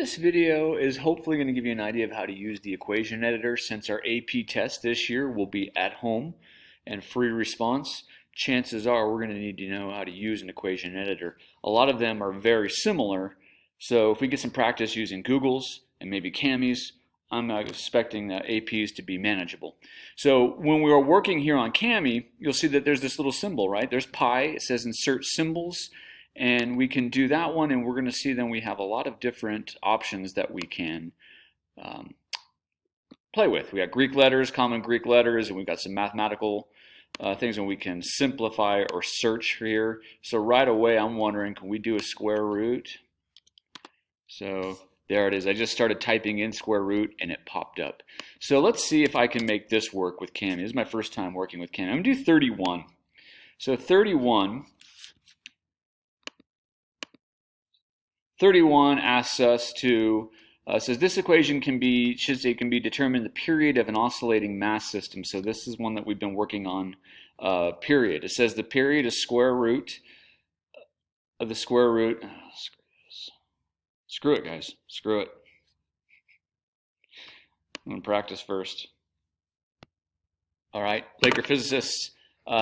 This video is hopefully going to give you an idea of how to use the equation editor. Since our AP test this year will be at home and free response, chances are we're going to need to know how to use an equation editor. A lot of them are very similar, so if we get some practice using Google's and maybe Kami's, I'm expecting the APs to be manageable. So when we are working here on Kami, you'll see that there's this little symbol, right? There's pi, it says insert symbols. And we can do that one, and we're going to see then we have a lot of different options that we can play with. We got Greek letters, common Greek letters, and we've got some mathematical things, and we can simplify or search here. So right away, I'm wondering, can we do a square root? So there it is. I just started typing in square root, and it popped up. So let's see if I can make this work with Kami. This is my first time working with Kami. I'm going to do 31. So 31 asks us to, says this equation can be determined the period of an oscillating mass system. So this is one that we've been working on, period. It says the period is square root of the square root. Screw it, guys. Screw it. I'm going to practice first. All right, Laker physicists.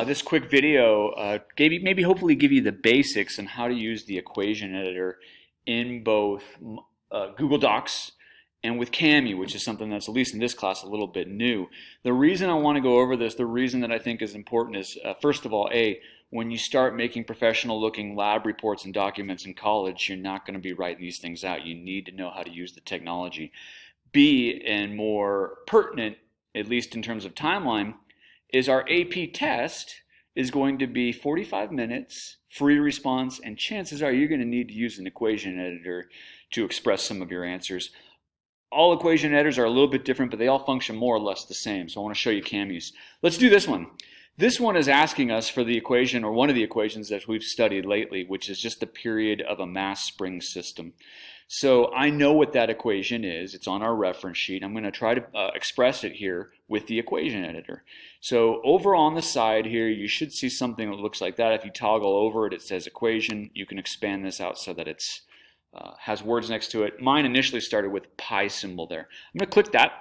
This quick video hopefully give you the basics on how to use the equation editor in both Google Docs and with Kami, which is something that's, at least in this class, a little bit new. The reason I want to go over this, the reason that I think is important is, first of all, when you start making professional-looking lab reports and documents in college, you're not going to be writing these things out. You need to know how to use the technology. B, and more pertinent, at least in terms of timeline, is our AP test is going to be 45 minutes, free response, and chances are you're going to need to use an equation editor to express some of your answers. All equation editors are a little bit different, but they all function more or less the same. So I want to show you Kami's. Let's do this one. This one is asking us for the equation, or one of the equations that we've studied lately, which is just the period of a mass spring system. So I know what that equation is. It's on our reference sheet. I'm going to try to express it here with the equation editor. So over on the side here, you should see something that looks like that. If you toggle over it, it says equation. You can expand this out so that it's has words next to it. Mine initially started with pi symbol there. I'm going to click that,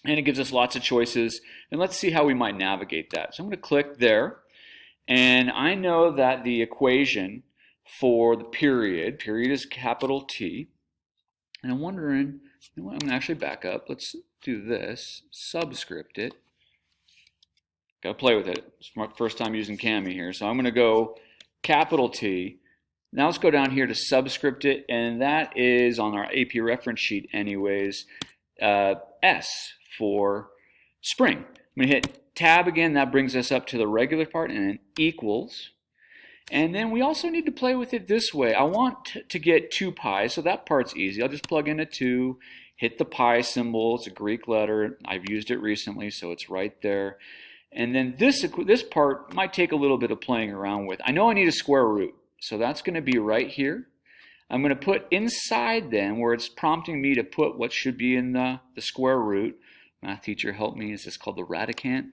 and it gives us lots of choices. And let's see how we might navigate that. So I'm going to click there, and I know that the equation for the period is capital T. And I'm wondering, you know what, I'm going to actually back up. Let's do this, subscript it. Got to play with it. It's my first time using Kami here. So I'm going to go capital T. Now let's go down here to subscript it, and that is on our AP reference sheet anyways, S for spring. I'm going to hit tab again. That brings us up to the regular part, and then equals. And then we also need to play with it this way. I want to get 2 pi, so that part's easy. I'll just plug in a 2, hit the pi symbol. It's a Greek letter. I've used it recently, so it's right there. And then this part might take a little bit of playing around with. I know I need a square root, so that's going to be right here. I'm going to put inside then, where it's prompting me to put what should be in the square root. Math teacher help me. Is this called the radicand?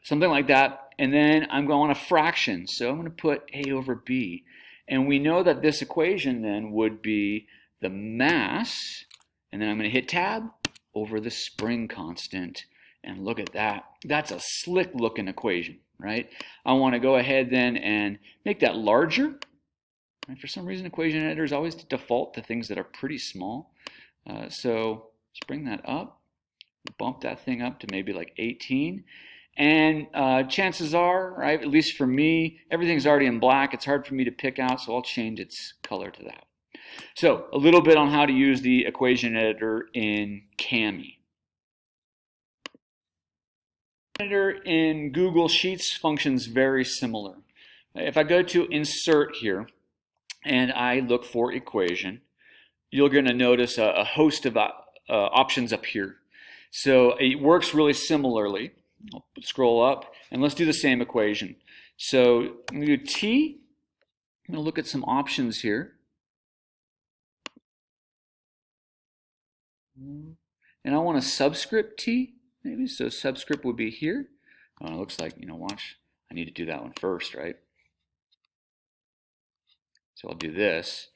Something like that. And then I'm going to fraction. So I'm going to put A over B. And we know that this equation then would be the mass. And then I'm going to hit tab over the spring constant. And look at that. That's a slick looking equation, right? I want to go ahead then and make that larger. And for some reason, equation editors always default to things that are pretty small. So let's bring that up. Bump that thing up to maybe like 18. And chances are, right, at least for me, everything's already in black. It's hard for me to pick out, so I'll change its color to that. So a little bit on how to use the equation editor in Kami. Editor in Google Sheets functions very similar. If I go to insert here and I look for equation, you're going to notice a host of options up here. So it works really similarly. I'll scroll up and let's do the same equation. So I'm going to do T. I'm going to look at some options here. And I want a subscript T, maybe. So subscript would be here. Oh, it looks like, watch. I need to do that one first, right? So I'll do this.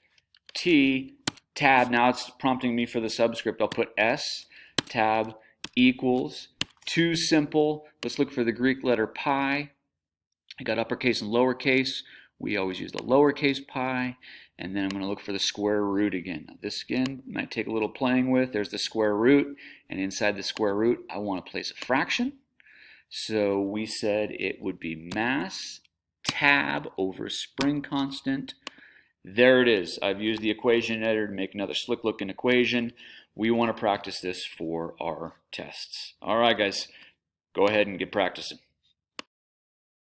T tab, now it's prompting me for the subscript. I'll put S, tab, equals, too simple. Let's look for the Greek letter pi. I got uppercase and lowercase. We always use the lowercase pi. And then I'm going to look for the square root again. Now this again might take a little playing with. There's the square root. And inside the square root, I want to place a fraction. So we said it would be mass tab over spring constant. There it is. I've used the equation editor to make another slick looking equation. We want to practice this for our tests. All right, guys, go ahead and get practicing.